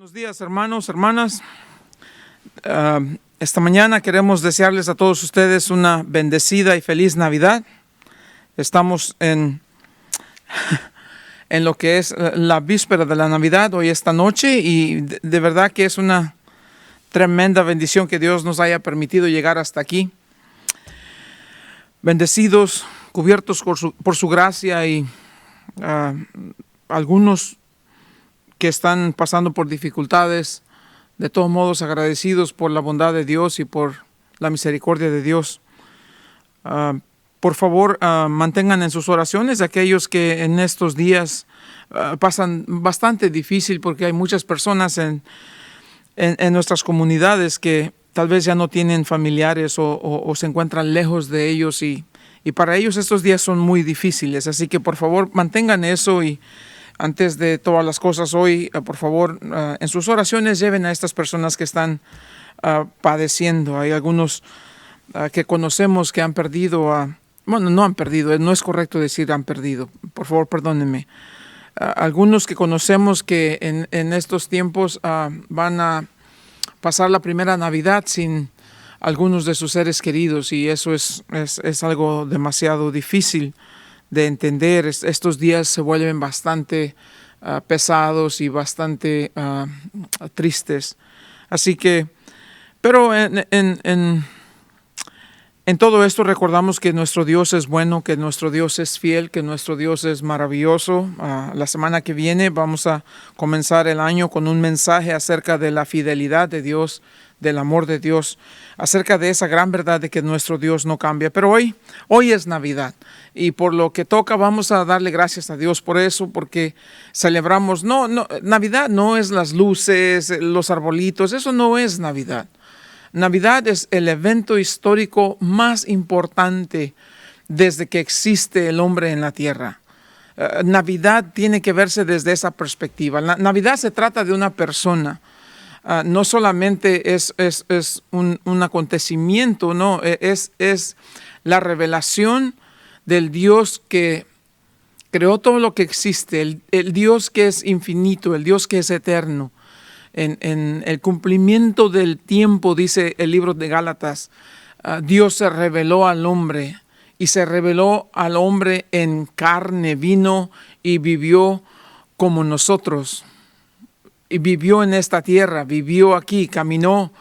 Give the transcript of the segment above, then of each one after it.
Buenos días, hermanos, hermanas. Esta mañana queremos desearles a todos ustedes una bendecida y feliz Navidad. Estamos en lo que es la víspera de la Navidad, hoy esta noche, y de verdad que es una tremenda bendición que Dios nos haya permitido llegar hasta aquí. Bendecidos, cubiertos por su gracia y algunos que están pasando por dificultades, de todos modos agradecidos por la bondad de Dios y por la misericordia de Dios. Por favor, mantengan en sus oraciones a aquellos que en estos días pasan bastante difícil, porque hay muchas personas en nuestras comunidades que tal vez ya no tienen familiares o se encuentran lejos de ellos y para ellos estos días son muy difíciles. Así que por favor mantengan eso y antes de todas las cosas hoy, por favor, en sus oraciones lleven a estas personas que están padeciendo. Hay algunos que conocemos que han perdido, no han perdido, no es correcto decir han perdido, por favor perdónenme. Algunos que conocemos que en estos tiempos van a pasar la primera Navidad sin algunos de sus seres queridos, y eso es algo demasiado difícil de entender. Estos días se vuelven bastante pesados y bastante tristes. Así que, pero en todo esto recordamos que nuestro Dios es bueno, que nuestro Dios es fiel, que nuestro Dios es maravilloso. La semana que viene vamos a comenzar el año con un mensaje acerca de la fidelidad de Dios, del amor de Dios, acerca de esa gran verdad de que nuestro Dios no cambia. Pero hoy es Navidad, y por lo que toca vamos a darle gracias a Dios por eso, porque celebramos, Navidad no es las luces, los arbolitos, eso no es Navidad. Navidad es el evento histórico más importante desde que existe el hombre en la tierra. Navidad tiene que verse desde esa perspectiva. Navidad se trata de una persona. No solamente es un acontecimiento, no, es la revelación del Dios que creó todo lo que existe, el Dios que es infinito, el Dios que es eterno. En el cumplimiento del tiempo, dice el libro de Gálatas, Dios se reveló al hombre, y se reveló al hombre en carne, vino y vivió como nosotros. Y vivió en esta tierra, vivió aquí, caminó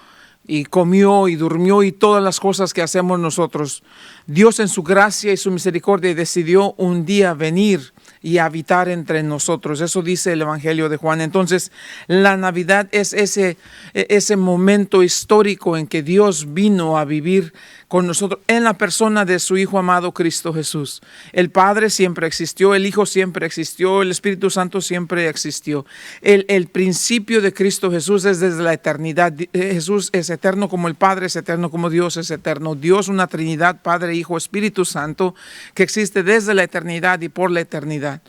y comió y durmió y todas las cosas que hacemos nosotros. Dios en su gracia y su misericordia decidió un día venir y habitar entre nosotros. Eso dice el Evangelio de Juan. Entonces, la Navidad es ese momento histórico en que Dios vino a vivir con nosotros en la persona de su Hijo amado Cristo Jesús. El Padre siempre existió, el Hijo siempre existió, el Espíritu Santo siempre existió. El principio de Cristo Jesús es desde la eternidad. Jesús es eterno como el Padre es eterno, como Dios es eterno. Dios, una Trinidad, Padre, Hijo, Espíritu Santo, que existe desde la eternidad y por la eternidad.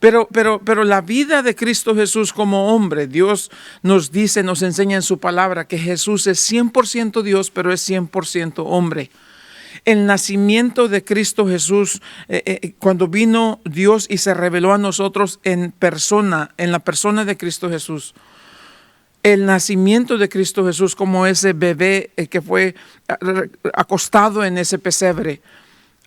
Pero la vida de Cristo Jesús como hombre, Dios nos dice, nos enseña en su palabra que Jesús es 100% Dios, pero es 100% hombre. El nacimiento de Cristo Jesús, cuando vino Dios y se reveló a nosotros en la persona de Cristo Jesús. El nacimiento de Cristo Jesús como ese bebé que fue acostado en ese pesebre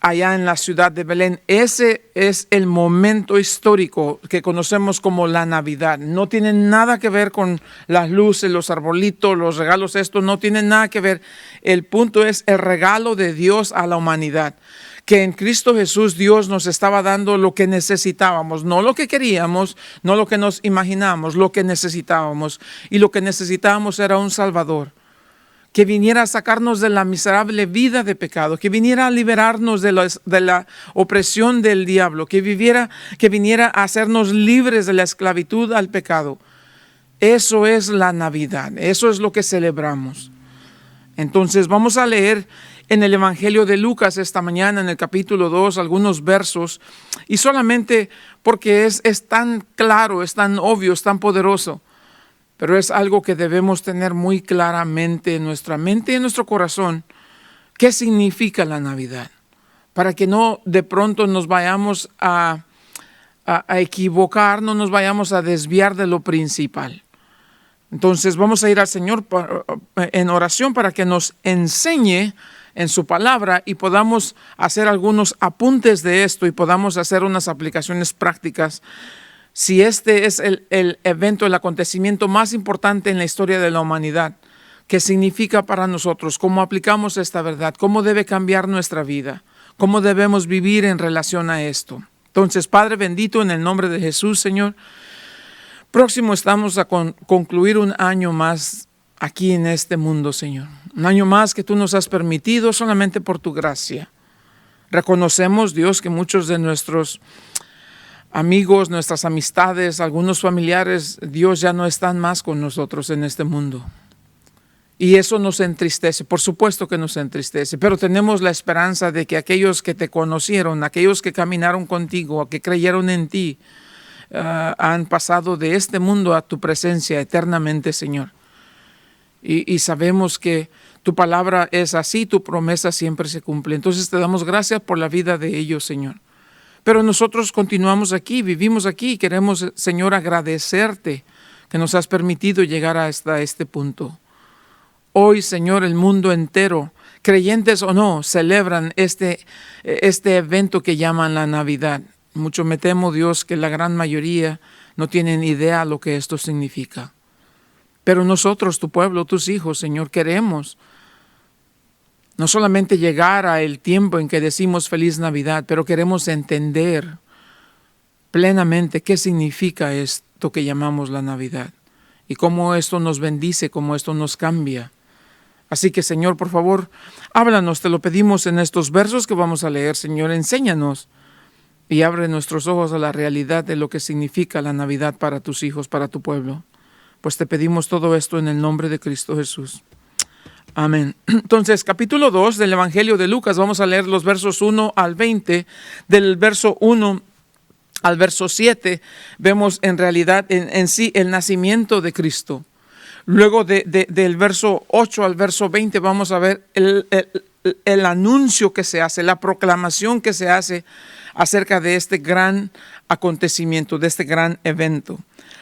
allá en la ciudad de Belén. Ese es el momento histórico que conocemos como la Navidad. No tiene nada que ver con las luces, los arbolitos, los regalos, esto no tiene nada que ver. El punto es el regalo de Dios a la humanidad. Que en Cristo Jesús Dios nos estaba dando lo que necesitábamos, no lo que queríamos, no lo que nos imaginábamos, lo que necesitábamos. Y lo que necesitábamos era un Salvador, que viniera a sacarnos de la miserable vida de pecado, que viniera a liberarnos de la opresión del diablo, que viniera a hacernos libres de la esclavitud al pecado. Eso es la Navidad, eso es lo que celebramos. Entonces vamos a leer en el Evangelio de Lucas esta mañana, en el capítulo 2, algunos versos, y solamente porque es tan claro, es tan obvio, es tan poderoso. Pero es algo que debemos tener muy claramente en nuestra mente y en nuestro corazón. ¿Qué significa la Navidad? Para que no de pronto nos vayamos a equivocar, no nos vayamos a desviar de lo principal. Entonces vamos a ir al Señor en oración para que nos enseñe en su palabra y podamos hacer algunos apuntes de esto y podamos hacer unas aplicaciones prácticas. Si este es el evento, el acontecimiento más importante en la historia de la humanidad, ¿qué significa para nosotros? ¿Cómo aplicamos esta verdad? ¿Cómo debe cambiar nuestra vida? ¿Cómo debemos vivir en relación a esto? Entonces, Padre bendito, en el nombre de Jesús, Señor, próximo estamos a concluir un año más aquí en este mundo, Señor. Un año más que tú nos has permitido solamente por tu gracia. Reconocemos, Dios, que muchos de nuestros amigos, nuestras amistades, algunos familiares, Dios, ya no están más con nosotros en este mundo. Y eso nos entristece, por supuesto que nos entristece, pero tenemos la esperanza de que aquellos que te conocieron, aquellos que caminaron contigo, que creyeron en ti, han pasado de este mundo a tu presencia eternamente, Señor. Y sabemos que tu palabra es así, tu promesa siempre se cumple. Entonces te damos gracias por la vida de ellos, Señor. Pero nosotros continuamos aquí, vivimos aquí y queremos, Señor, agradecerte que nos has permitido llegar hasta este punto. Hoy, Señor, el mundo entero, creyentes o no, celebran este evento que llaman la Navidad. Mucho me temo, Dios, que la gran mayoría no tienen idea de lo que esto significa. Pero nosotros, tu pueblo, tus hijos, Señor, queremos no solamente llegar al tiempo en que decimos Feliz Navidad, pero queremos entender plenamente qué significa esto que llamamos la Navidad y cómo esto nos bendice, cómo esto nos cambia. Así que, Señor, por favor, háblanos, te lo pedimos en estos versos que vamos a leer, Señor, enséñanos y abre nuestros ojos a la realidad de lo que significa la Navidad para tus hijos, para tu pueblo. Pues te pedimos todo esto en el nombre de Cristo Jesús. Amén. Entonces, capítulo 2 del Evangelio de Lucas, vamos a leer los versos 1 al 20. Del verso 1 al verso 7, vemos en realidad en sí el nacimiento de Cristo. Luego del verso 8 al verso 20 vamos a ver el anuncio que se hace, la proclamación que se hace acerca de este gran acontecimiento, de este gran evento.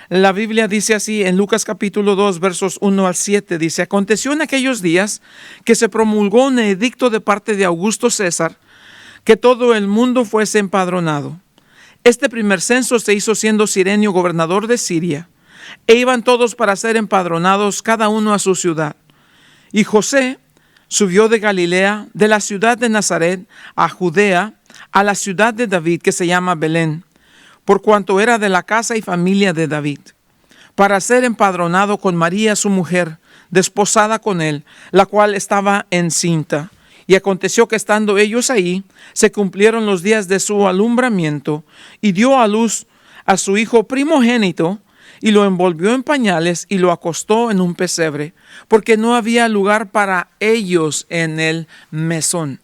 La Biblia dice así en Lucas capítulo 2 versos 1 al 7, dice: aconteció en aquellos días que se promulgó un edicto de parte de Augusto César que todo el mundo fuese empadronado. Este primer censo se hizo siendo Cirenio gobernador de Siria, e iban todos para ser empadronados, cada uno a su ciudad. Y José subió de Galilea, de la ciudad de Nazaret, a Judea, a la ciudad de David, que se llama Belén, por cuanto era de la casa y familia de David, para ser empadronado con María su mujer, desposada con él, la cual estaba encinta. Y aconteció que estando ellos ahí, se cumplieron los días de su alumbramiento, y dio a luz a su hijo primogénito, y lo envolvió en pañales y lo acostó en un pesebre, porque no había lugar para ellos en el mesón.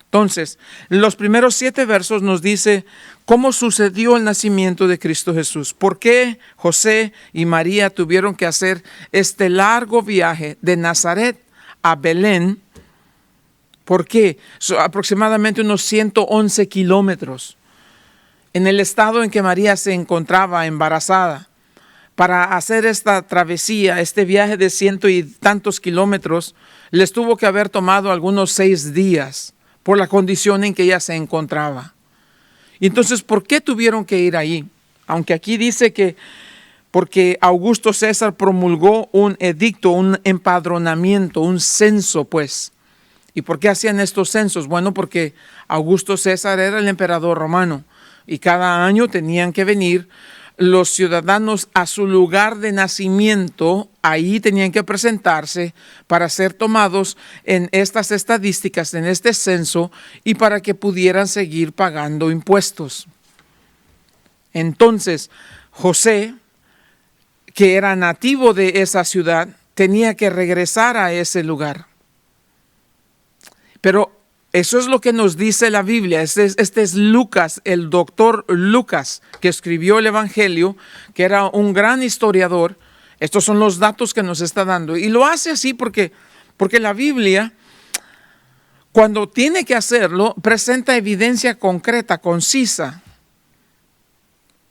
Entonces, los primeros 7 versos nos dice cómo sucedió el nacimiento de Cristo Jesús. ¿Por qué José y María tuvieron que hacer este largo viaje de Nazaret a Belén? ¿Por qué? Aproximadamente unos 111 kilómetros. En el estado en que María se encontraba embarazada, para hacer esta travesía, este viaje de 100 y tantos kilómetros, les tuvo que haber tomado algunos 6 días por la condición en que ella se encontraba. Y entonces, ¿por qué tuvieron que ir ahí? Aunque aquí dice que porque Augusto César promulgó un edicto, un empadronamiento, un censo, pues. ¿Y por qué hacían estos censos? Bueno, porque Augusto César era el emperador romano y cada año tenían que venir los ciudadanos a su lugar de nacimiento. Ahí tenían que presentarse para ser tomados en estas estadísticas, en este censo, y para que pudieran seguir pagando impuestos. Entonces, José, que era nativo de esa ciudad, tenía que regresar a ese lugar. Pero eso es lo que nos dice la Biblia. Este es Lucas, el doctor Lucas, que escribió el Evangelio, que era un gran historiador. Estos son los datos que nos está dando. Y lo hace así porque la Biblia, cuando tiene que hacerlo, presenta evidencia concreta, concisa,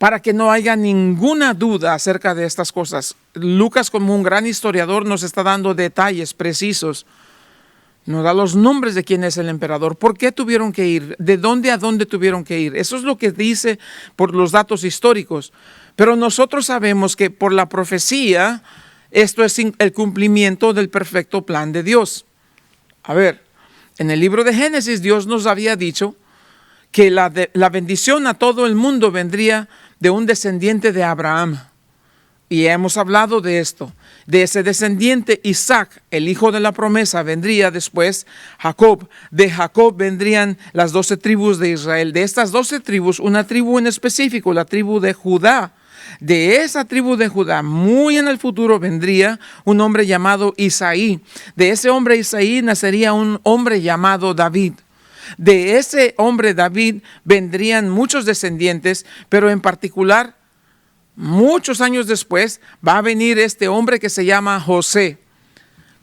para que no haya ninguna duda acerca de estas cosas. Lucas, como un gran historiador, nos está dando detalles precisos. Nos da los nombres de quién es el emperador, por qué tuvieron que ir, de dónde a dónde tuvieron que ir. Eso es lo que dice por los datos históricos. Pero nosotros sabemos que por la profecía, esto es el cumplimiento del perfecto plan de Dios. A ver, en el libro de Génesis, Dios nos había dicho que la bendición a todo el mundo vendría de un descendiente de Abraham. Y hemos hablado de esto. De ese descendiente, Isaac, el hijo de la promesa, vendría después Jacob. De Jacob vendrían las 12 tribus de Israel. De estas 12 tribus, una tribu en específico, la tribu de Judá. De esa tribu de Judá, muy en el futuro, vendría un hombre llamado Isaí. De ese hombre Isaí nacería un hombre llamado David. De ese hombre David vendrían muchos descendientes, pero en particular, muchos años después, va a venir este hombre que se llama José,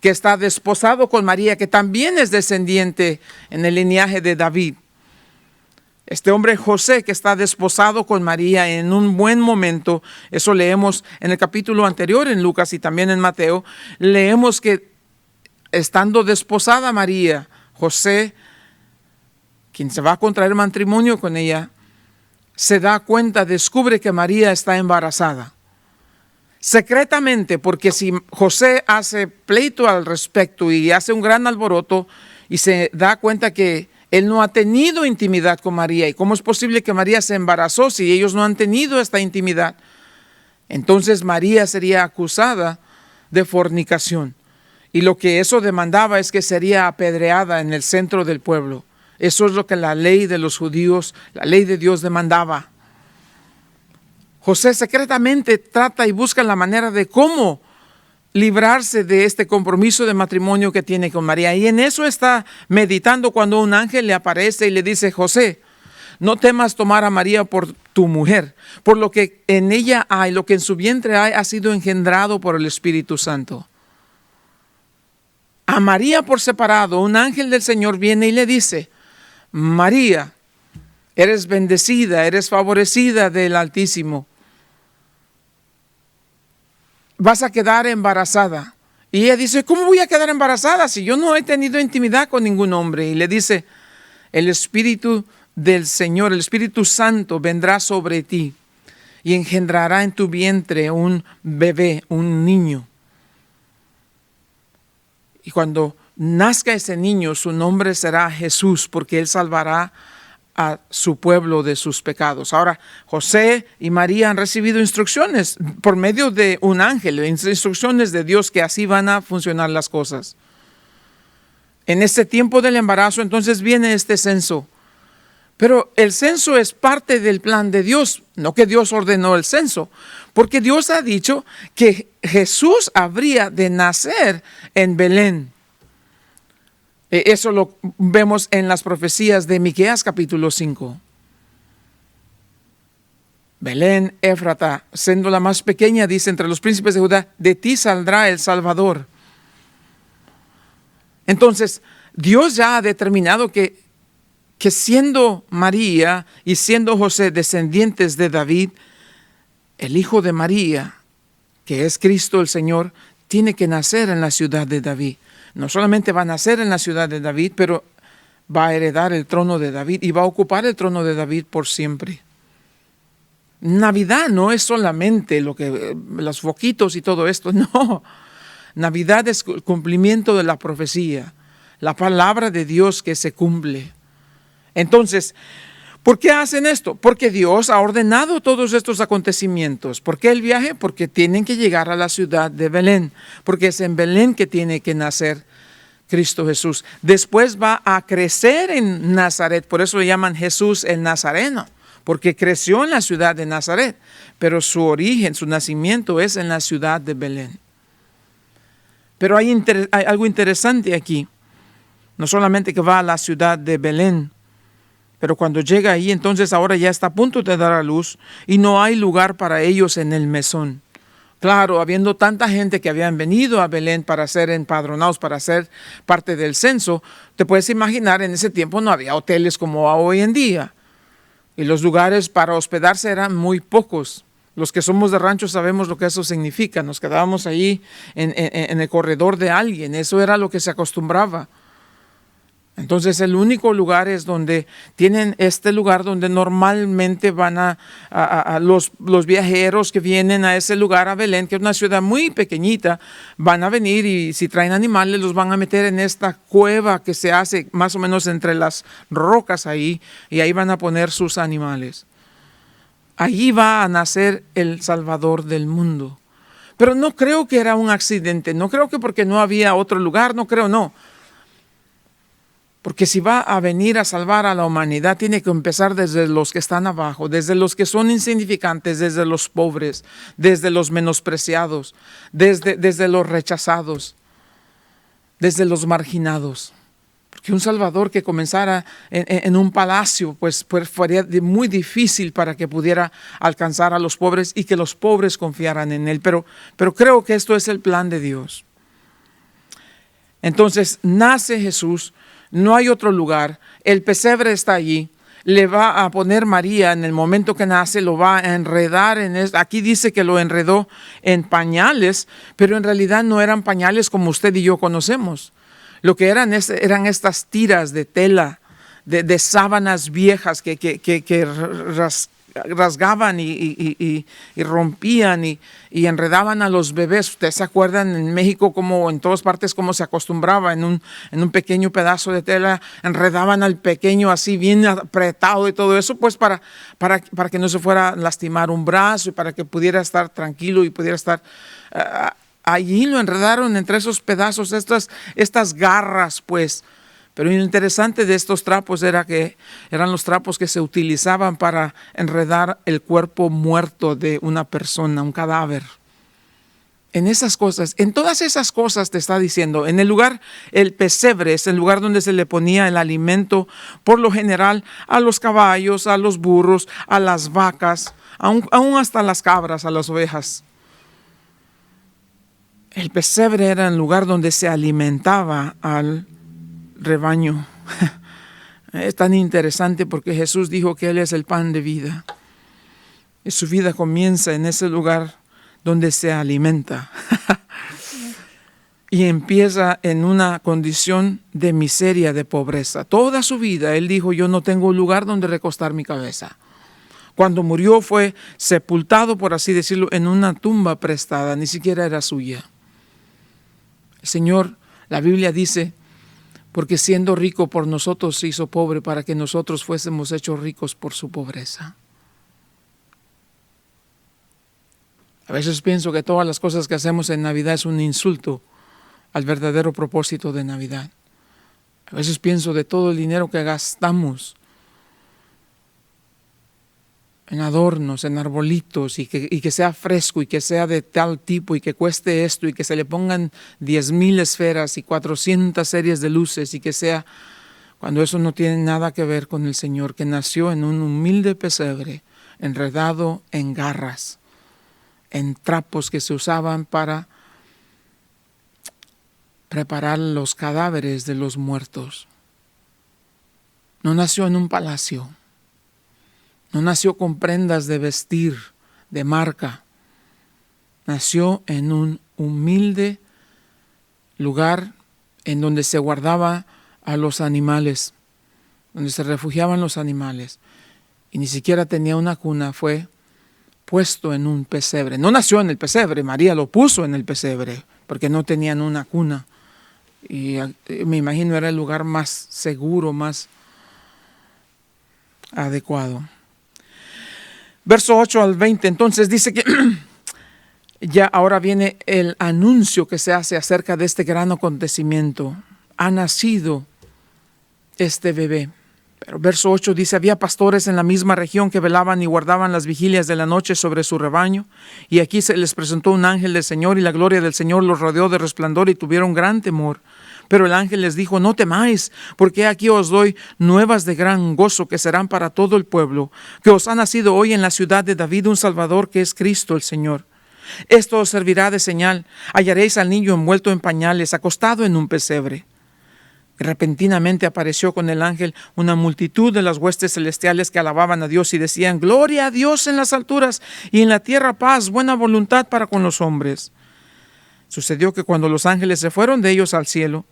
que está desposado con María, que también es descendiente en el linaje de David. Este hombre José, que está desposado con María en un buen momento, eso leemos en el capítulo anterior en Lucas y también en Mateo, leemos que estando desposada María, José, quien se va a contraer matrimonio con ella, se da cuenta, descubre que María está embarazada. Secretamente, porque si José hace pleito al respecto y hace un gran alboroto y se da cuenta que él no ha tenido intimidad con María, y cómo es posible que María se embarazó si ellos no han tenido esta intimidad, entonces María sería acusada de fornicación. Y lo que eso demandaba es que sería apedreada en el centro del pueblo. Eso es lo que la ley de los judíos, la ley de Dios demandaba. José secretamente trata y busca la manera de cómo librarse de este compromiso de matrimonio que tiene con María. Y en eso está meditando cuando un ángel le aparece y le dice: José, no temas tomar a María por tu mujer, por lo que en ella hay, lo que en su vientre hay, ha sido engendrado por el Espíritu Santo. A María por separado, un ángel del Señor viene y le dice: María, eres bendecida, eres favorecida del Altísimo. Vas a quedar embarazada. Y ella dice: ¿cómo voy a quedar embarazada si yo no he tenido intimidad con ningún hombre? Y le dice: el Espíritu del Señor, el Espíritu Santo vendrá sobre ti y engendrará en tu vientre un bebé, un niño. Y cuando nazca ese niño, su nombre será Jesús, porque él salvará a su pueblo de sus pecados. Ahora, José y María han recibido instrucciones por medio de un ángel, instrucciones de Dios que así van a funcionar las cosas. En este tiempo del embarazo, entonces viene este censo. Pero el censo es parte del plan de Dios, no que Dios ordenó el censo, porque Dios ha dicho que Jesús habría de nacer en Belén. Eso lo vemos en las profecías de Miqueas capítulo 5. Belén Éfrata, siendo la más pequeña, dice, entre los príncipes de Judá, de ti saldrá el Salvador. Entonces, Dios ya ha determinado que siendo María y siendo José descendientes de David, el hijo de María, que es Cristo el Señor, tiene que nacer en la ciudad de David. No solamente va a nacer en la ciudad de David, pero va a heredar el trono de David y va a ocupar el trono de David por siempre. Navidad no es solamente los foquitos y todo esto, no. Navidad es el cumplimiento de la profecía, la palabra de Dios que se cumple. Entonces, ¿por qué hacen esto? Porque Dios ha ordenado todos estos acontecimientos. ¿Por qué el viaje? Porque tienen que llegar a la ciudad de Belén, porque es en Belén que tiene que nacer Cristo Jesús. Después va a crecer en Nazaret, por eso le llaman Jesús el Nazareno, porque creció en la ciudad de Nazaret, pero su origen, su nacimiento es en la ciudad de Belén. Pero hay algo interesante aquí, no solamente que va a la ciudad de Belén, pero cuando llega ahí, entonces ahora ya está a punto de dar a luz y no hay lugar para ellos en el mesón. Claro, habiendo tanta gente que habían venido a Belén para ser empadronados, para ser parte del censo, te puedes imaginar, en ese tiempo no había hoteles como hoy en día. y los lugares para hospedarse eran muy pocos. Los que somos de rancho sabemos lo que eso significa. Nos quedábamos ahí en el corredor de alguien. Eso era lo que se acostumbraba. Entonces el único lugar es donde tienen este lugar donde normalmente van a los viajeros que vienen a ese lugar, a Belén, que es una ciudad muy pequeñita, van a venir y si traen animales los van a meter en esta cueva que se hace más o menos entre las rocas ahí, y ahí van a poner sus animales. Allí va a nacer el Salvador del mundo. Pero no creo que era un accidente, no creo que porque no había otro lugar, no. Porque si va a venir a salvar a la humanidad, tiene que empezar desde los que están abajo, desde los que son insignificantes, desde los pobres, desde los menospreciados, desde los rechazados, desde los marginados. Porque un Salvador que comenzara en un palacio, pues sería muy difícil para que pudiera alcanzar a los pobres y que los pobres confiaran en Él. Pero creo que esto es el plan de Dios. Entonces nace Jesús. No hay otro lugar, el pesebre está allí, le va a poner María en el momento que nace, lo va a enredar aquí dice que lo enredó en pañales, pero en realidad no eran pañales como usted y yo conocemos. Lo que eran estas tiras de tela, de sábanas viejas que rasgaban y rompían y enredaban a los bebés. Ustedes se acuerdan en México, como en todas partes, cómo se acostumbraba en un pequeño pedazo de tela, enredaban al pequeño así bien apretado y todo eso, pues para que no se fuera a lastimar un brazo y para que pudiera estar tranquilo y pudiera estar allí. Lo enredaron entre esos pedazos, estas garras, pues. Pero lo interesante de estos trapos era que eran los trapos que se utilizaban para enredar el cuerpo muerto de una persona, un cadáver. En esas cosas, en todas esas cosas te está diciendo, en el lugar, el pesebre es el lugar donde se le ponía el alimento, por lo general, a los caballos, a los burros, a las vacas, aún hasta a las cabras, a las ovejas. El pesebre era el lugar donde se alimentaba al rebaño. Es tan interesante porque Jesús dijo que Él es el pan de vida. Y su vida comienza en ese lugar donde se alimenta. Y empieza en una condición de miseria, de pobreza. Toda su vida Él dijo, yo no tengo lugar donde recostar mi cabeza. Cuando murió fue sepultado, por así decirlo, en una tumba prestada, ni siquiera era suya. El Señor, la Biblia dice, porque siendo rico por nosotros se hizo pobre para que nosotros fuésemos hechos ricos por su pobreza. A veces pienso que todas las cosas que hacemos en Navidad es un insulto al verdadero propósito de Navidad. A veces pienso de todo el dinero que gastamos en adornos, en arbolitos, y que sea fresco y que sea de tal tipo y que cueste esto y que se le pongan 10,000 esferas y 400 series de luces y que sea, cuando eso no tiene nada que ver con el Señor, que nació en un humilde pesebre, enredado en garras, en trapos que se usaban para preparar los cadáveres de los muertos. No nació en un palacio. No nació con prendas de vestir, de marca. Nació en un humilde lugar en donde se guardaba a los animales, donde se refugiaban los animales. Y ni siquiera tenía una cuna, fue puesto en un pesebre. No nació en el pesebre, María lo puso en el pesebre, porque no tenían una cuna. Y me imagino era el lugar más seguro, más adecuado. Verso 8 al 20, entonces dice que ya ahora viene el anuncio que se hace acerca de este gran acontecimiento. Ha nacido este bebé. Pero verso 8 dice, había pastores en la misma región que velaban y guardaban las vigilias de la noche sobre su rebaño. Y aquí se les presentó un ángel del Señor y la gloria del Señor los rodeó de resplandor y tuvieron gran temor. Pero el ángel les dijo, no temáis, porque aquí os doy nuevas de gran gozo que serán para todo el pueblo, que os ha nacido hoy en la ciudad de David un Salvador que es Cristo el Señor. Esto os servirá de señal, hallaréis al niño envuelto en pañales, acostado en un pesebre. Repentinamente apareció con el ángel una multitud de las huestes celestiales que alababan a Dios y decían: gloria a Dios en las alturas y en la tierra paz, buena voluntad para con los hombres. Sucedió que cuando los ángeles se fueron de ellos al cielo,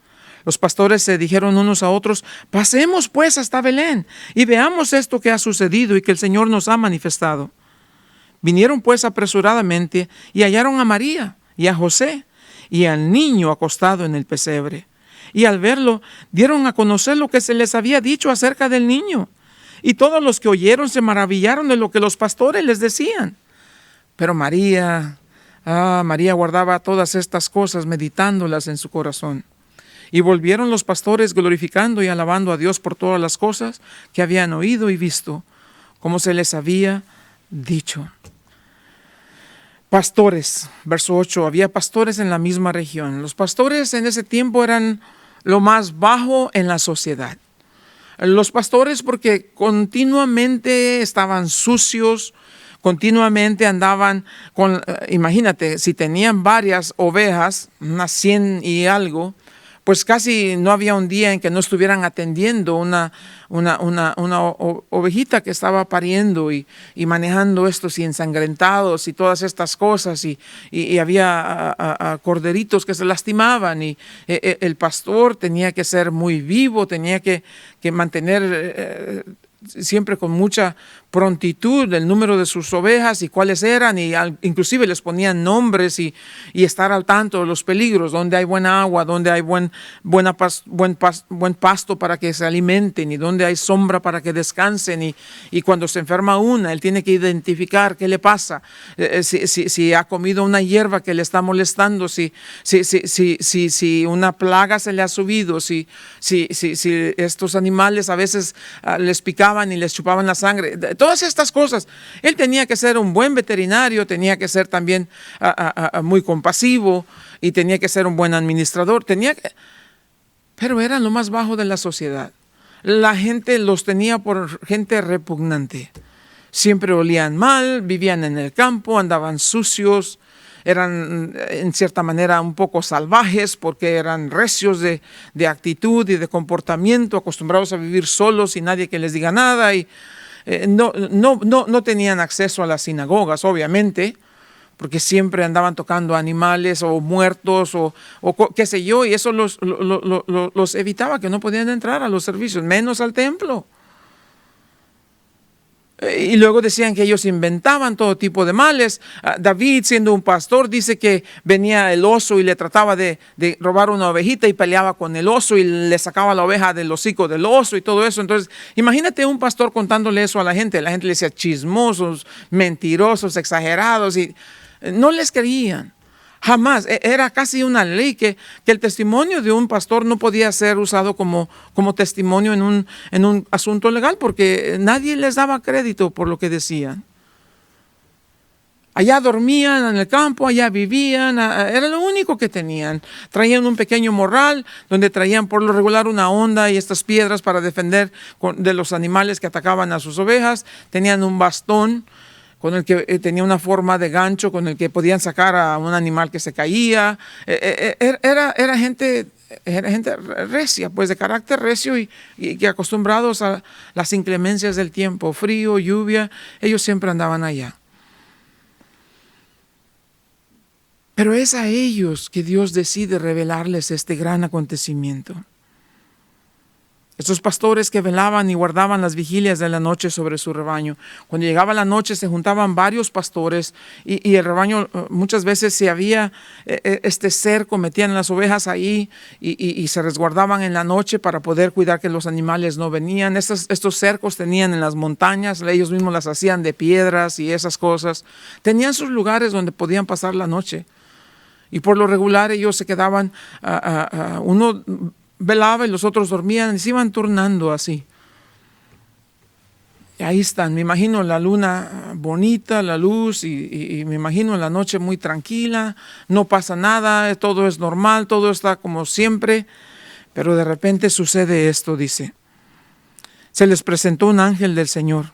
los pastores se dijeron unos a otros: pasemos pues hasta Belén y veamos esto que ha sucedido y que el Señor nos ha manifestado. Vinieron pues apresuradamente y hallaron a María y a José y al niño acostado en el pesebre. Y al verlo, dieron a conocer lo que se les había dicho acerca del niño. Y todos los que oyeron se maravillaron de lo que los pastores les decían. Pero María guardaba todas estas cosas, meditándolas en su corazón. Y volvieron los pastores glorificando y alabando a Dios por todas las cosas que habían oído y visto, como se les había dicho. Pastores, verso 8, había pastores en la misma región. Los pastores en ese tiempo eran lo más bajo en la sociedad. Los pastores, porque continuamente estaban sucios, continuamente andaban con, imagínate, si tenían varias ovejas, unas 100 y algo, pues casi no había un día en que no estuvieran atendiendo una ovejita que estaba pariendo y manejando estos y ensangrentados y todas estas cosas, y había corderitos que se lastimaban, y el pastor tenía que ser muy vivo, tenía que mantener siempre con mucha prontitud el número de sus ovejas y cuáles eran, y inclusive les ponían nombres y estar al tanto de los peligros, donde hay buena agua, donde hay buen pasto para que se alimenten y donde hay sombra para que descansen, y cuando se enferma una, él tiene que identificar qué le pasa, si ha comido una hierba que le está molestando, si una plaga se le ha subido, si estos animales a veces les picaban y les chupaban la sangre. Todas estas cosas. Él tenía que ser un buen veterinario, tenía que ser también muy compasivo y tenía que ser un buen administrador. Pero eran lo más bajo de la sociedad. La gente los tenía por gente repugnante. Siempre olían mal, vivían en el campo, andaban sucios, eran en cierta manera un poco salvajes porque eran recios de actitud y de comportamiento, acostumbrados a vivir solos y nadie que les diga nada, y no tenían acceso a las sinagogas, obviamente, porque siempre andaban tocando animales o muertos o qué sé yo, y eso los evitaba, que no podían entrar a los servicios, menos al templo. Y luego decían que ellos inventaban todo tipo de males. David, siendo un pastor, dice que venía el oso y le trataba de robar una ovejita y peleaba con el oso y le sacaba la oveja del hocico del oso y todo eso. Entonces, imagínate un pastor contándole eso a la gente. La gente le decía chismosos, mentirosos, exagerados, y no les creían. Jamás. Era casi una ley que el testimonio de un pastor no podía ser usado como testimonio en un asunto legal, porque nadie les daba crédito por lo que decían. Allá dormían en el campo, allá vivían, era lo único que tenían. Traían un pequeño morral donde traían por lo regular una honda y estas piedras para defender de los animales que atacaban a sus ovejas. Tenían un bastón con el que tenía una forma de gancho, con el que podían sacar a un animal que se caía. Era gente recia, pues de carácter recio, y que acostumbrados a las inclemencias del tiempo, frío, lluvia, ellos siempre andaban allá. Pero es a ellos que Dios decide revelarles este gran acontecimiento. Estos pastores que velaban y guardaban las vigilias de la noche sobre su rebaño. Cuando llegaba la noche se juntaban varios pastores y el rebaño, muchas veces si había este cerco, metían las ovejas ahí y se resguardaban en la noche para poder cuidar que los animales no venían. Estos cercos tenían en las montañas, ellos mismos las hacían de piedras y esas cosas. Tenían sus lugares donde podían pasar la noche. Y por lo regular ellos se quedaban, uno velaba y los otros dormían, y se iban turnando así. Y ahí están, me imagino la luna bonita, la luz, y me imagino la noche muy tranquila, no pasa nada, todo es normal, todo está como siempre, pero de repente sucede esto, dice. Se les presentó un ángel del Señor,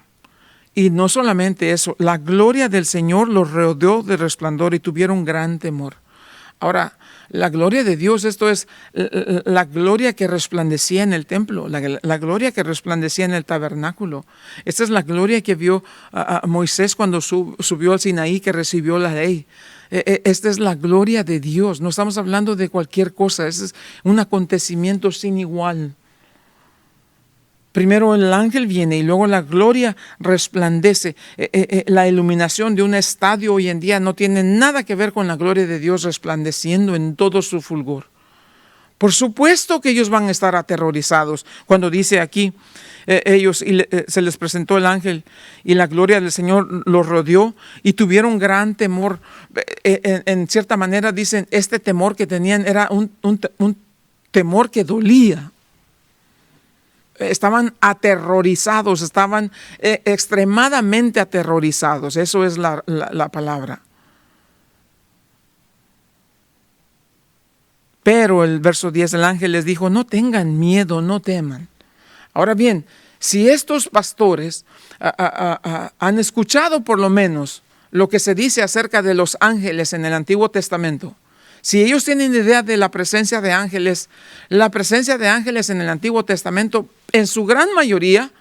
y no solamente eso, la gloria del Señor los rodeó de resplandor y tuvieron gran temor. Ahora, La gloria de Dios, esto es la gloria que resplandecía en el templo, la gloria que resplandecía en el tabernáculo. Esta es la gloria que vio a Moisés cuando subió al Sinaí, que recibió la ley. Esta es la gloria de Dios. No estamos hablando de cualquier cosa. Este es un acontecimiento sin igual. Primero el ángel viene y luego la gloria resplandece. La iluminación de un estadio hoy en día no tiene nada que ver con la gloria de Dios resplandeciendo en todo su fulgor. Por supuesto que ellos van a estar aterrorizados cuando dice aquí, se les presentó el ángel y la gloria del Señor los rodeó y tuvieron gran temor. En cierta manera dicen, este temor que tenían era un temor que dolía. Estaban aterrorizados, estaban extremadamente aterrorizados. Eso es la palabra. Pero el verso 10, el ángel les dijo, no tengan miedo, no teman. Ahora bien, si estos pastores han escuchado por lo menos lo que se dice acerca de los ángeles en el Antiguo Testamento, si ellos tienen idea de la presencia de ángeles, la presencia de ángeles en el Antiguo Testamento, en su gran mayoría,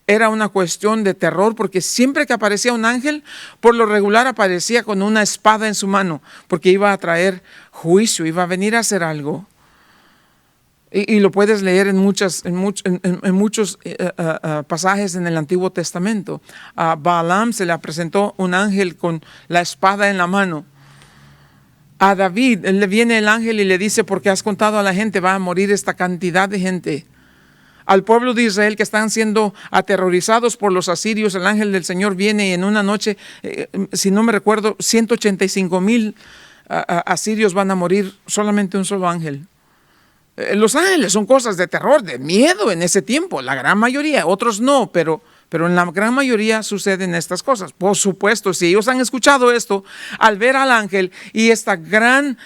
era una cuestión de terror, porque siempre que aparecía un ángel, por lo regular aparecía con una espada en su mano, porque iba a traer juicio, iba a venir a hacer algo. Y lo puedes leer en muchos pasajes en el Antiguo Testamento. A Balaam se le presentó un ángel con la espada en la mano. A David le viene el ángel y le dice, porque has contado a la gente, va a morir esta cantidad de gente. Al pueblo de Israel que están siendo aterrorizados por los asirios, el ángel del Señor viene y en una noche, si no me recuerdo, 185,000 asirios van a morir, solamente un solo ángel. Los ángeles son cosas de terror, de miedo en ese tiempo, la gran mayoría, otros no, pero en la gran mayoría suceden estas cosas. Por supuesto, si ellos han escuchado esto, al ver al ángel y esta gran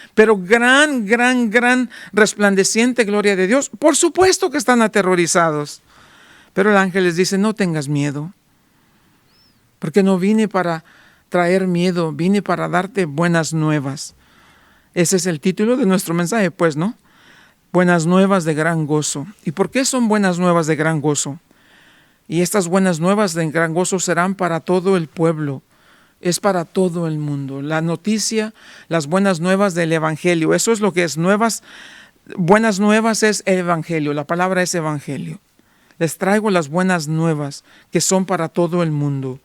resplandeciente gloria de Dios, por supuesto que están aterrorizados. Pero el ángel les dice, no tengas miedo, porque no vine para traer miedo, vine para darte buenas nuevas. Ese es el título de nuestro mensaje, pues, ¿no? Buenas nuevas de gran gozo. ¿Y por qué son buenas nuevas de gran gozo? Y estas buenas nuevas de gran gozo serán para todo el pueblo, es para todo el mundo. La noticia, las buenas nuevas del Evangelio, eso es lo que es buenas nuevas es el Evangelio, la palabra es Evangelio. Les traigo las buenas nuevas que son para todo el mundo.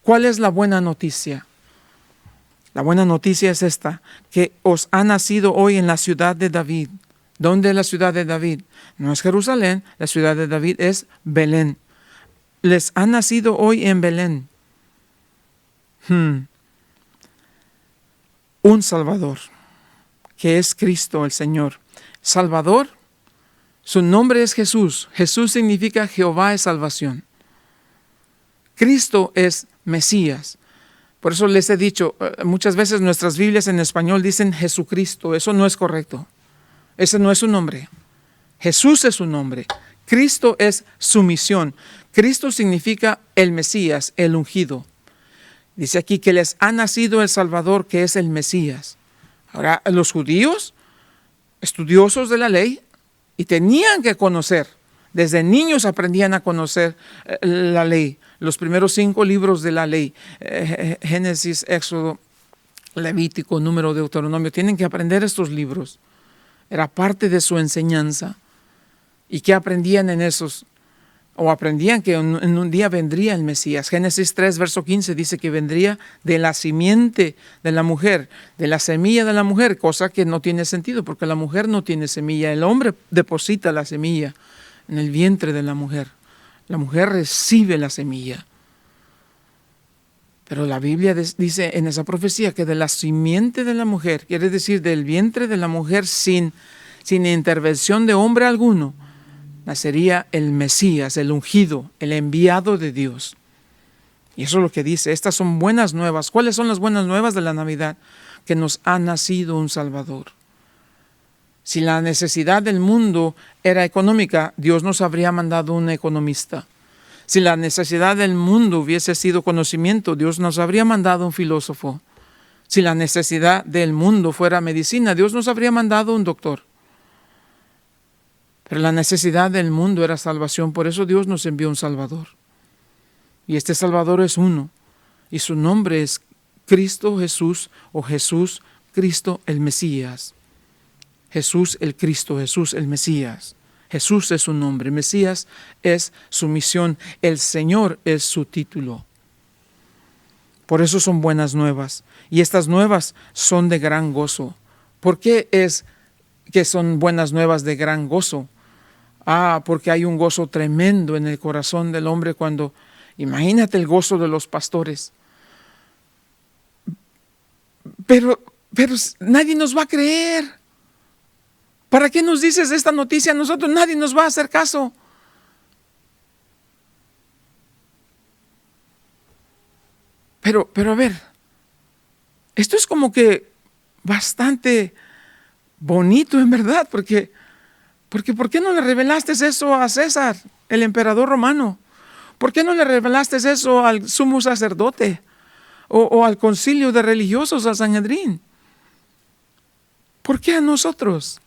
¿Cuál es la buena noticia? La buena noticia es esta, que os ha nacido hoy en la ciudad de David. ¿Dónde es la ciudad de David? No es Jerusalén, la ciudad de David es Belén. Les ha nacido hoy en Belén un Salvador, que es Cristo el Señor. Salvador, su nombre es Jesús. Jesús significa Jehová es salvación. Cristo es Mesías. Por eso les he dicho, muchas veces nuestras Biblias en español dicen Jesucristo. Eso no es correcto. Ese no es su nombre. Jesús es su nombre. Cristo es su misión. Cristo significa el Mesías, el ungido. Dice aquí que les ha nacido el Salvador, que es el Mesías. Ahora, los judíos, estudiosos de la ley, y tenían que conocer, desde niños aprendían a conocer la ley, los primeros 5 libros de la ley, Génesis, Éxodo, Levítico, Número, Deuteronomio, tienen que aprender estos libros. Era parte de su enseñanza. ¿Y qué aprendían en esos? O aprendían que en un día vendría el Mesías. Génesis 3, verso 15 dice que vendría de la simiente de la mujer, de la semilla de la mujer, cosa que no tiene sentido porque la mujer no tiene semilla. El hombre deposita la semilla en el vientre de la mujer. La mujer recibe la semilla. Pero la Biblia dice en esa profecía que de la simiente de la mujer, quiere decir del vientre de la mujer sin intervención de hombre alguno, nacería el Mesías, el ungido, el enviado de Dios. Y eso es lo que dice. Estas son buenas nuevas. ¿Cuáles son las buenas nuevas de la Navidad? Que nos ha nacido un Salvador. Si la necesidad del mundo era económica, Dios nos habría mandado un economista. Si la necesidad del mundo hubiese sido conocimiento, Dios nos habría mandado un filósofo. Si la necesidad del mundo fuera medicina, Dios nos habría mandado un doctor. Pero la necesidad del mundo era salvación, por eso Dios nos envió un Salvador. Y este Salvador es uno, y su nombre es Cristo Jesús, o Jesús Cristo el Mesías. Jesús el Cristo, Jesús el Mesías. Jesús es su nombre, Mesías es su misión, el Señor es su título. Por eso son buenas nuevas, y estas nuevas son de gran gozo. ¿Por qué es que son buenas nuevas de gran gozo? Porque hay un gozo tremendo en el corazón del hombre cuando, imagínate el gozo de los pastores. Pero nadie nos va a creer. ¿Para qué nos dices esta noticia a nosotros? Nadie nos va a hacer caso. Pero a ver, esto es como que bastante bonito en verdad, porque ¿por qué no le revelaste eso a César, el emperador romano? ¿Por qué no le revelaste eso al sumo sacerdote o al concilio de religiosos, al Sanedrín? ¿Por qué a nosotros?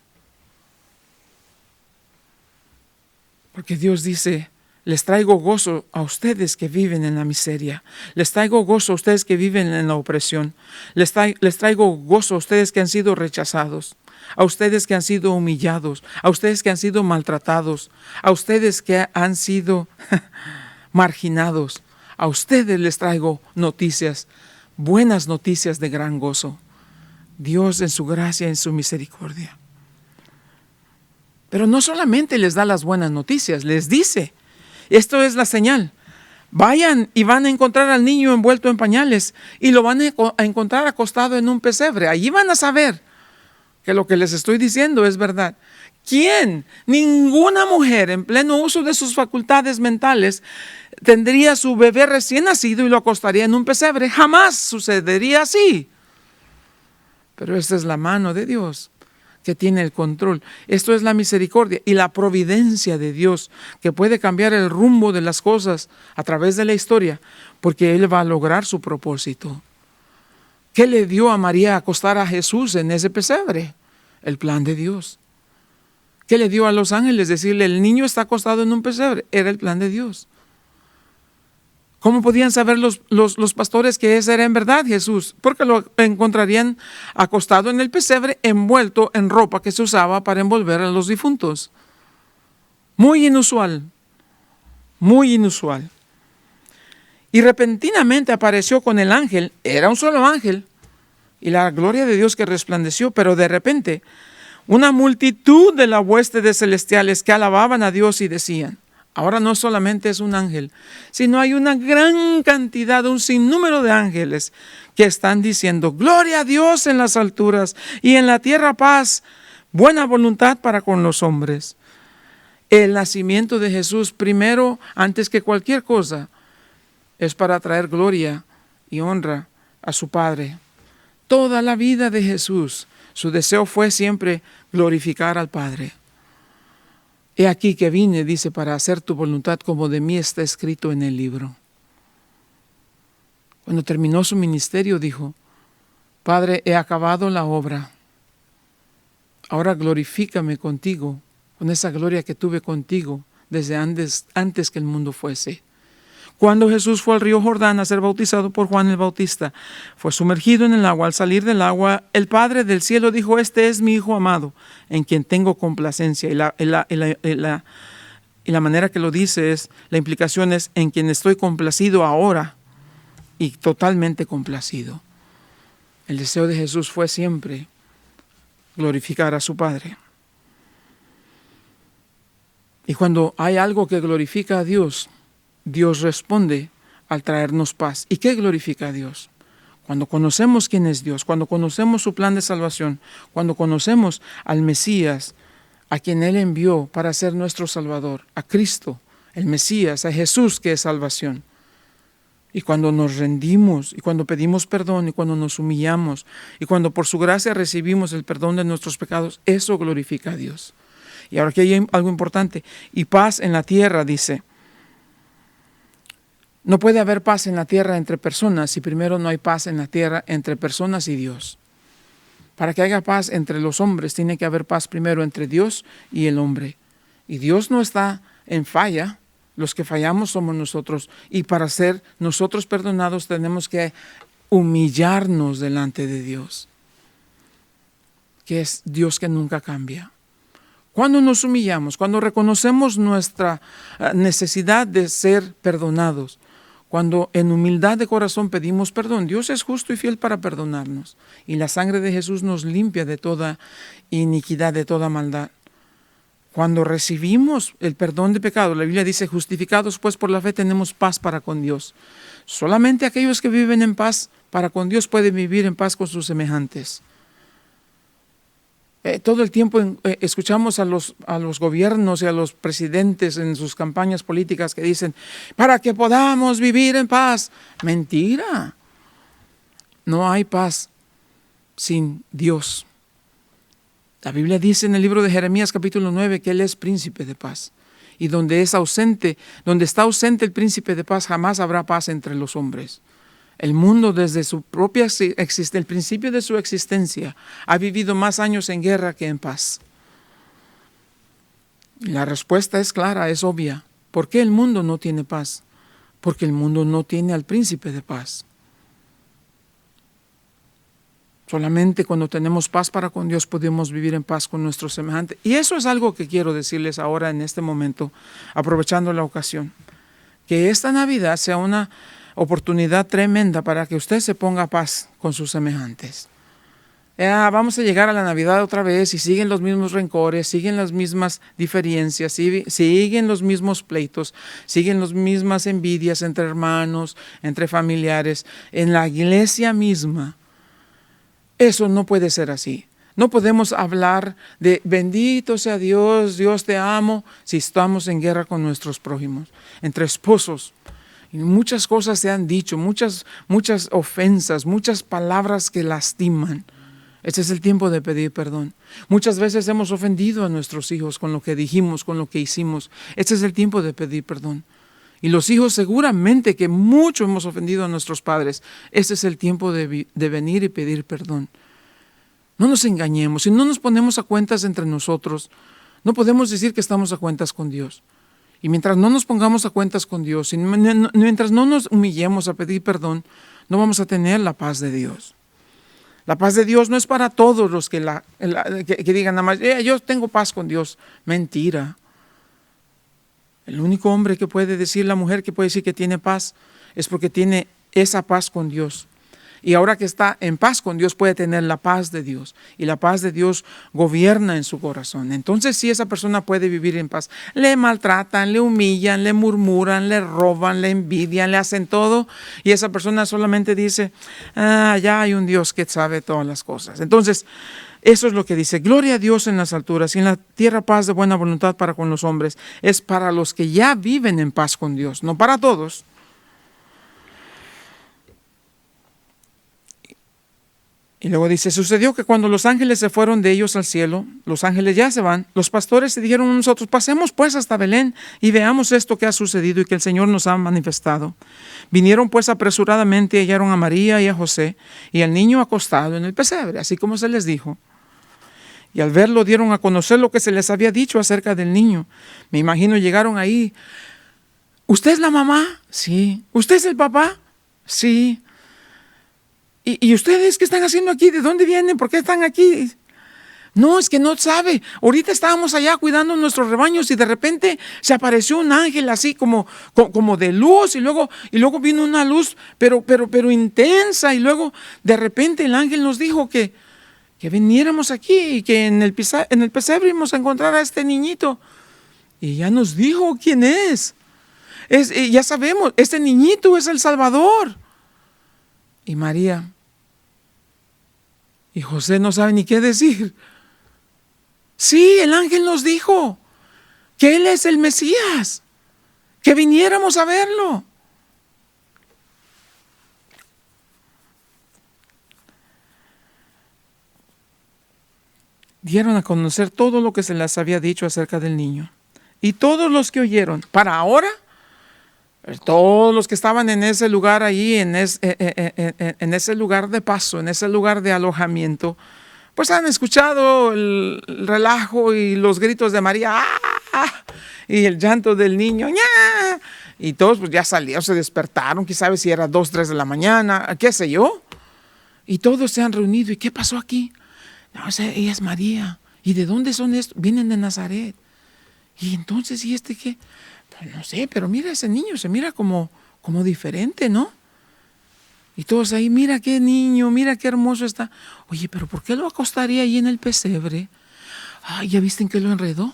Porque Dios dice, les traigo gozo a ustedes que viven en la miseria. Les traigo gozo a ustedes que viven en la opresión. Les traigo gozo a ustedes que han sido rechazados. A ustedes que han sido humillados. A ustedes que han sido maltratados. A ustedes que han sido marginados. A ustedes les traigo noticias, buenas noticias de gran gozo. Dios en su gracia, en su misericordia. Pero no solamente les da las buenas noticias, les dice, esto es la señal. Vayan y van a encontrar al niño envuelto en pañales y lo van a encontrar acostado en un pesebre. Allí van a saber que lo que les estoy diciendo es verdad. ¿Quién? Ninguna mujer en pleno uso de sus facultades mentales tendría su bebé recién nacido y lo acostaría en un pesebre. Jamás sucedería así. Pero esta es la mano de Dios que tiene el control. Esto es la misericordia y la providencia de Dios que puede cambiar el rumbo de las cosas a través de la historia, porque Él va a lograr su propósito. ¿Qué le dio a María acostar a Jesús en ese pesebre? El plan de Dios. ¿Qué le dio a los ángeles decirle el niño está acostado en un pesebre? Era el plan de Dios. ¿Cómo podían saber los pastores que ese era en verdad Jesús? Porque lo encontrarían acostado en el pesebre, envuelto en ropa que se usaba para envolver a los difuntos. Muy inusual, muy inusual. Y repentinamente apareció con el ángel, era un solo ángel, y la gloria de Dios que resplandeció, pero de repente una multitud de la hueste de celestiales que alababan a Dios y decían, ahora no solamente es un ángel, sino hay una gran cantidad, un sinnúmero de ángeles que están diciendo, gloria a Dios en las alturas y en la tierra paz, buena voluntad para con los hombres. El nacimiento de Jesús, primero, antes que cualquier cosa, es para traer gloria y honra a su Padre. Toda la vida de Jesús, su deseo fue siempre glorificar al Padre. He aquí que vine, dice, para hacer tu voluntad como de mí está escrito en el libro. Cuando terminó su ministerio dijo, Padre, he acabado la obra. Ahora glorifícame contigo, con esa gloria que tuve contigo desde antes que el mundo fuese. Cuando Jesús fue al río Jordán a ser bautizado por Juan el Bautista, fue sumergido en el agua. Al salir del agua, el Padre del cielo dijo, este es mi Hijo amado, en quien tengo complacencia. Y la manera que lo dice es, la implicación es, en quien estoy complacido ahora y totalmente complacido. El deseo de Jesús fue siempre glorificar a su Padre. Y cuando hay algo que glorifica a Dios, Dios responde al traernos paz. ¿Y qué glorifica a Dios? Cuando conocemos quién es Dios, cuando conocemos su plan de salvación, cuando conocemos al Mesías, a quien Él envió para ser nuestro Salvador, a Cristo, el Mesías, a Jesús que es salvación. Y cuando nos rendimos, y cuando pedimos perdón, y cuando nos humillamos, y cuando por su gracia recibimos el perdón de nuestros pecados, eso glorifica a Dios. Y ahora aquí hay algo importante. Y paz en la tierra, dice. No puede haber paz en la tierra entre personas si primero no hay paz en la tierra entre personas y Dios. Para que haya paz entre los hombres, tiene que haber paz primero entre Dios y el hombre. Y Dios no está en falla. Los que fallamos somos nosotros. Y para ser nosotros perdonados tenemos que humillarnos delante de Dios, que es Dios que nunca cambia. Cuando nos humillamos, cuando reconocemos nuestra necesidad de ser perdonados, cuando en humildad de corazón pedimos perdón, Dios es justo y fiel para perdonarnos. Y la sangre de Jesús nos limpia de toda iniquidad, de toda maldad. Cuando recibimos el perdón de pecado, la Biblia dice, justificados pues por la fe tenemos paz para con Dios. Solamente aquellos que viven en paz para con Dios pueden vivir en paz con sus semejantes. Todo el tiempo escuchamos a los gobiernos y a los presidentes en sus campañas políticas que dicen, para que podamos vivir en paz. Mentira. No hay paz sin Dios. La Biblia dice en el libro de Jeremías capítulo 9 que Él es príncipe de paz. Y donde está ausente el príncipe de paz, jamás habrá paz entre los hombres. El mundo desde su propia el principio de su existencia ha vivido más años en guerra que en paz. Y la respuesta es clara, es obvia. ¿Por qué el mundo no tiene paz? Porque el mundo no tiene al príncipe de paz. Solamente cuando tenemos paz para con Dios podemos vivir en paz con nuestros semejantes. Y eso es algo que quiero decirles ahora en este momento, aprovechando la ocasión. Que esta Navidad sea una oportunidad tremenda para que usted se ponga a paz con sus semejantes. Vamos a llegar a la Navidad otra vez y siguen los mismos rencores, siguen las mismas diferencias, siguen los mismos pleitos, siguen las mismas envidias entre hermanos, entre familiares, en la iglesia misma. Eso no puede ser así. No podemos hablar de bendito sea Dios, Dios te amo, si estamos en guerra con nuestros prójimos, entre esposos. Y muchas cosas se han dicho, muchas ofensas, muchas palabras que lastiman. Este es el tiempo de pedir perdón. Muchas veces hemos ofendido a nuestros hijos con lo que dijimos, con lo que hicimos. Este es el tiempo de pedir perdón. Y los hijos seguramente que mucho hemos ofendido a nuestros padres. Este es el tiempo de venir y pedir perdón. No nos engañemos, si no nos ponemos a cuentas entre nosotros, no podemos decir que estamos a cuentas con Dios. Y mientras no nos pongamos a cuentas con Dios, y mientras no nos humillemos a pedir perdón, no vamos a tener la paz de Dios. La paz de Dios no es para todos los que digan nada más, yo tengo paz con Dios. Mentira. El único hombre que puede decir, la mujer que puede decir que tiene paz, es porque tiene esa paz con Dios. Y ahora que está en paz con Dios, puede tener la paz de Dios. Y la paz de Dios gobierna en su corazón. Entonces, si esa persona puede vivir en paz, le maltratan, le humillan, le murmuran, le roban, le envidian, le hacen todo. Y esa persona solamente dice, ya hay un Dios que sabe todas las cosas. Entonces, eso es lo que dice, gloria a Dios en las alturas y en la tierra paz de buena voluntad para con los hombres. Es para los que ya viven en paz con Dios, no para todos. Y luego dice, sucedió que cuando los ángeles se fueron de ellos al cielo, los ángeles ya se van, los pastores se dijeron a nosotros, pasemos pues hasta Belén y veamos esto que ha sucedido y que el Señor nos ha manifestado. Vinieron pues apresuradamente y hallaron a María y a José y al niño acostado en el pesebre, así como se les dijo. Y al verlo dieron a conocer lo que se les había dicho acerca del niño. Me imagino llegaron ahí, ¿usted es la mamá? Sí. ¿Usted es el papá? Sí. ¿Y ustedes qué están haciendo aquí? ¿De dónde vienen? ¿Por qué están aquí? No, es que no sabe. Ahorita estábamos allá cuidando nuestros rebaños y de repente se apareció un ángel así como de luz y luego vino una luz pero intensa y luego de repente el ángel nos dijo que viniéramos aquí y que en el pesebre íbamos a encontrar a este niñito. Y ya nos dijo quién es. Ya sabemos, este niñito es el Salvador. Y María y José no saben ni qué decir. Sí, el ángel nos dijo que Él es el Mesías, que viniéramos a verlo. Dieron a conocer todo lo que se les había dicho acerca del niño. Y todos los que oyeron, para ahora, Todos los que estaban en ese lugar allí, en ese lugar de paso, en ese lugar de alojamiento, pues han escuchado el relajo y los gritos de María, ¡ah! Y el llanto del niño, ¡ña! Y todos pues ya salieron, se despertaron, quién sabe si era 2, 3 de la mañana, qué sé yo. Y todos se han reunido. ¿Y qué pasó aquí? No sé, ella es María. ¿Y de dónde son estos? Vienen de Nazaret. Y entonces, ¿y este qué? Pues no sé, pero mira ese niño, se mira como diferente, ¿no? Y todos ahí, mira qué niño, mira qué hermoso está. Oye, pero ¿por qué lo acostaría ahí en el pesebre? Ay, ¿ya viste en qué lo enredó?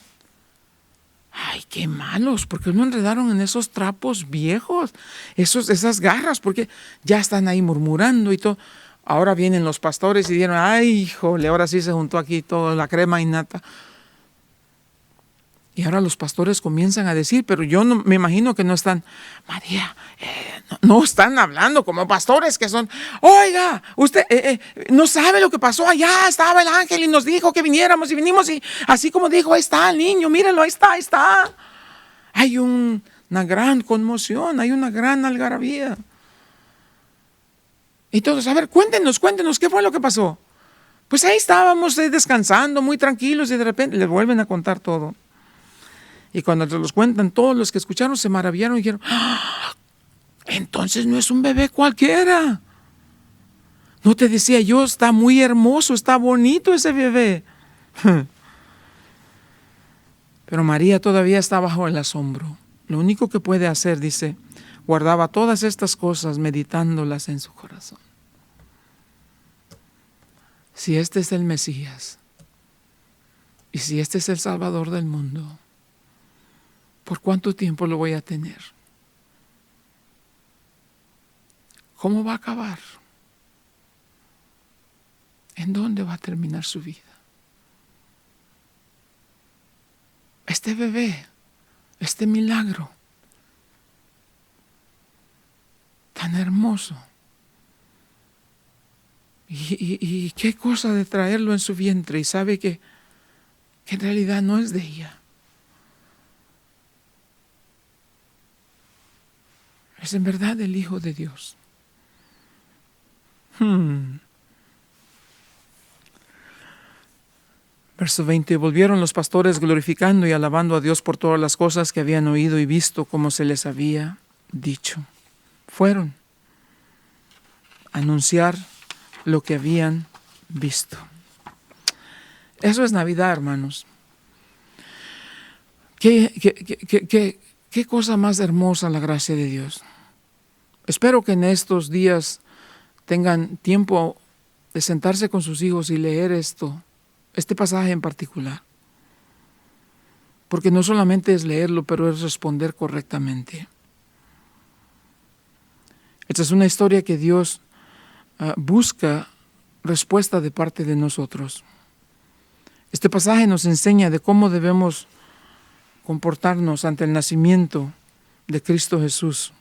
Ay, qué malos, ¿por qué lo enredaron en esos trapos viejos? Esas garras, porque ya están ahí murmurando y todo. Ahora vienen los pastores y dijeron, ay, híjole, ahora sí se juntó aquí toda la crema y nata. Y ahora los pastores comienzan a decir, pero yo no, me imagino que no están, María, no están hablando como pastores que son, oiga, usted no sabe lo que pasó allá, estaba el ángel y nos dijo que viniéramos y vinimos y así como dijo, ahí está el niño, mírenlo, ahí está. Hay una gran conmoción, hay una gran algarabía. Y todos, a ver, cuéntenos, ¿qué fue lo que pasó? Pues ahí estábamos descansando, muy tranquilos y de repente les vuelven a contar todo. Y cuando te los cuentan, todos los que escucharon se maravillaron y dijeron, ¡ah! Entonces no es un bebé cualquiera. No te decía yo, está muy hermoso, está bonito ese bebé. Pero María todavía está bajo el asombro. Lo único que puede hacer, dice, guardaba todas estas cosas meditándolas en su corazón. Si este es el Mesías y si este es el Salvador del mundo, ¿por cuánto tiempo lo voy a tener? ¿Cómo va a acabar? ¿En dónde va a terminar su vida? Este bebé, este milagro tan hermoso. Y qué cosa de traerlo en su vientre y sabe que en realidad no es de ella. Es en verdad el Hijo de Dios. Verso 20. Volvieron los pastores glorificando y alabando a Dios por todas las cosas que habían oído y visto como se les había dicho. Fueron a anunciar lo que habían visto. Eso es Navidad, hermanos. Qué cosa más hermosa la gracia de Dios. Espero que en estos días tengan tiempo de sentarse con sus hijos y leer este pasaje en particular. Porque no solamente es leerlo, pero es responder correctamente. Esta es una historia que Dios busca respuesta de parte de nosotros. Este pasaje nos enseña de cómo debemos comportarnos ante el nacimiento de Cristo Jesús.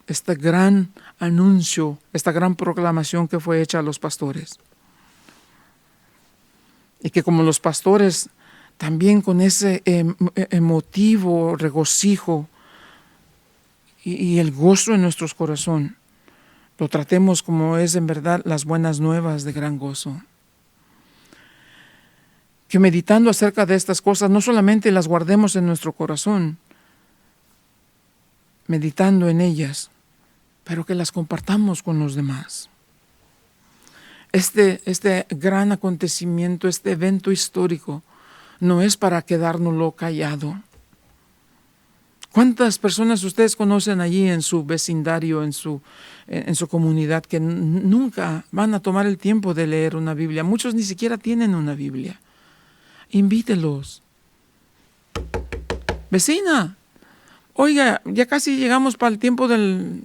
Este gran anuncio, esta gran proclamación que fue hecha a los pastores. Y que como los pastores, también con ese emotivo regocijo y el gozo en nuestros corazones, lo tratemos como es en verdad las buenas nuevas de gran gozo. Que meditando acerca de estas cosas, no solamente las guardemos en nuestro corazón, meditando en ellas, pero que las compartamos con los demás. Este gran acontecimiento, este evento histórico, no es para quedárnoslo callado. ¿Cuántas personas ustedes conocen allí en su vecindario, en su comunidad, que nunca van a tomar el tiempo de leer una Biblia? Muchos ni siquiera tienen una Biblia. Invítelos. Vecina, oiga, ya casi llegamos para el tiempo de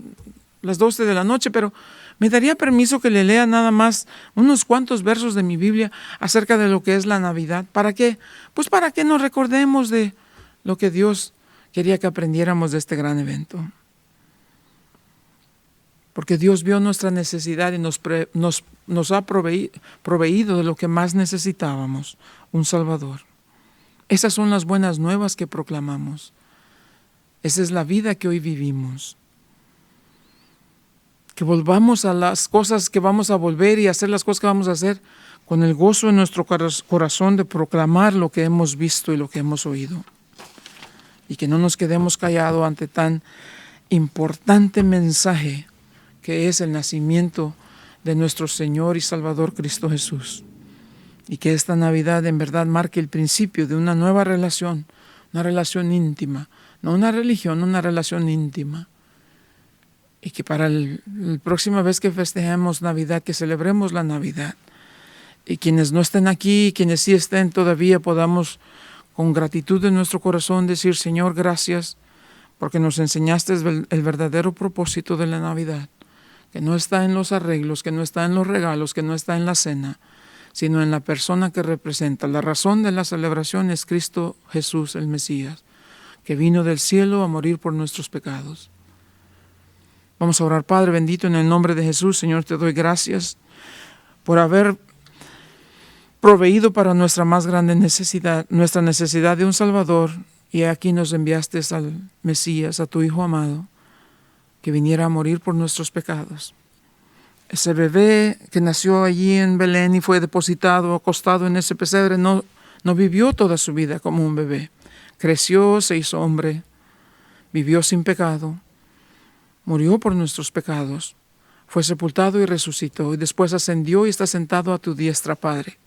las 12 de la noche, pero ¿me daría permiso que le lea nada más unos cuantos versos de mi Biblia acerca de lo que es la Navidad? ¿Para qué? Pues para que nos recordemos de lo que Dios quería que aprendiéramos de este gran evento. Porque Dios vio nuestra necesidad y nos ha proveído de lo que más necesitábamos, un Salvador. Esas son las buenas nuevas que proclamamos. Esa es la vida que hoy vivimos. Que volvamos a las cosas que vamos a volver y hacer las cosas que vamos a hacer con el gozo en nuestro corazón de proclamar lo que hemos visto y lo que hemos oído. Y que no nos quedemos callados ante tan importante mensaje que es el nacimiento de nuestro Señor y Salvador Cristo Jesús. Y que esta Navidad en verdad marque el principio de una nueva relación, una relación íntima, no una religión, una relación íntima. Y que para la próxima vez que festejemos Navidad, que celebremos la Navidad. Y quienes no estén aquí, quienes sí estén todavía, podamos con gratitud en nuestro corazón decir: Señor, gracias, porque nos enseñaste el verdadero propósito de la Navidad, que no está en los arreglos, que no está en los regalos, que no está en la cena, sino en la persona que representa. La razón de la celebración es Cristo Jesús, el Mesías, que vino del cielo a morir por nuestros pecados. Vamos a orar. Padre bendito, en el nombre de Jesús, Señor, te doy gracias por haber proveído para nuestra más grande necesidad, nuestra necesidad de un Salvador, y aquí nos enviaste al Mesías, a tu Hijo amado, que viniera a morir por nuestros pecados. Ese bebé que nació allí en Belén y fue depositado, acostado en ese pesebre, no vivió toda su vida como un bebé. Creció, se hizo hombre, vivió sin pecado, murió por nuestros pecados, fue sepultado y resucitó, y después ascendió y está sentado a tu diestra, Padre.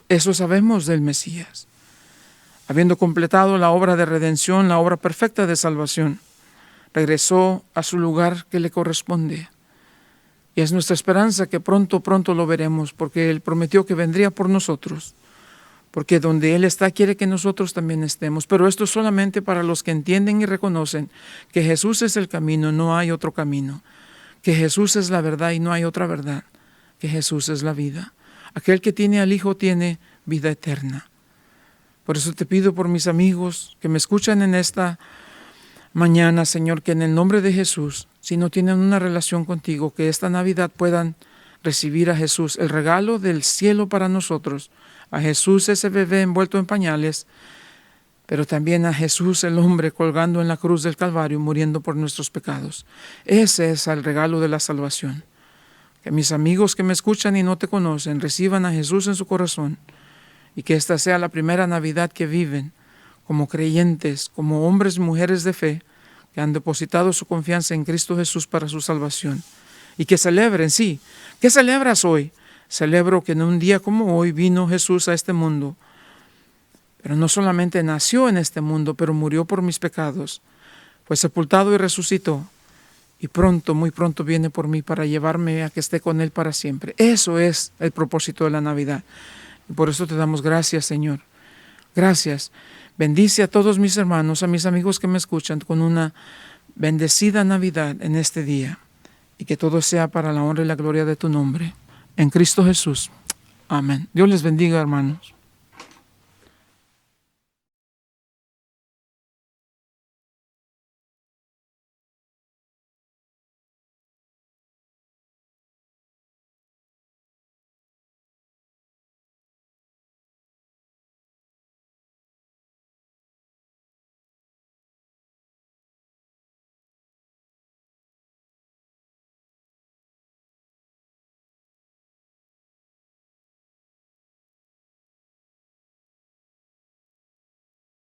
Eso sabemos del Mesías. Habiendo completado la obra de redención, la obra perfecta de salvación, regresó a su lugar que le corresponde. Y es nuestra esperanza que pronto lo veremos, porque Él prometió que vendría por nosotros. Porque donde Él está, quiere que nosotros también estemos. Pero esto es solamente para los que entienden y reconocen que Jesús es el camino, no hay otro camino. Que Jesús es la verdad y no hay otra verdad. Que Jesús es la vida. Aquel que tiene al Hijo tiene vida eterna. Por eso te pido por mis amigos que me escuchan en esta mañana, Señor, que en el nombre de Jesús, si no tienen una relación contigo, que esta Navidad puedan recibir a Jesús, el regalo del cielo para nosotros, a Jesús ese bebé envuelto en pañales, pero también a Jesús el hombre colgando en la cruz del Calvario, muriendo por nuestros pecados. Ese es el regalo de la salvación. Que mis amigos que me escuchan y no te conocen reciban a Jesús en su corazón y que esta sea la primera Navidad que viven como creyentes, como hombres y mujeres de fe que han depositado su confianza en Cristo Jesús para su salvación. Y que celebren, sí. ¿Qué celebras hoy? Celebro que en un día como hoy vino Jesús a este mundo, pero no solamente nació en este mundo, pero murió por mis pecados, fue sepultado y resucitó. Y pronto, muy pronto viene por mí para llevarme a que esté con Él para siempre. Eso es el propósito de la Navidad. Y por eso te damos gracias, Señor. Gracias. Bendice a todos mis hermanos, a mis amigos que me escuchan con una bendecida Navidad en este día. Y que todo sea para la honra y la gloria de tu nombre. En Cristo Jesús. Amén. Dios les bendiga, hermanos.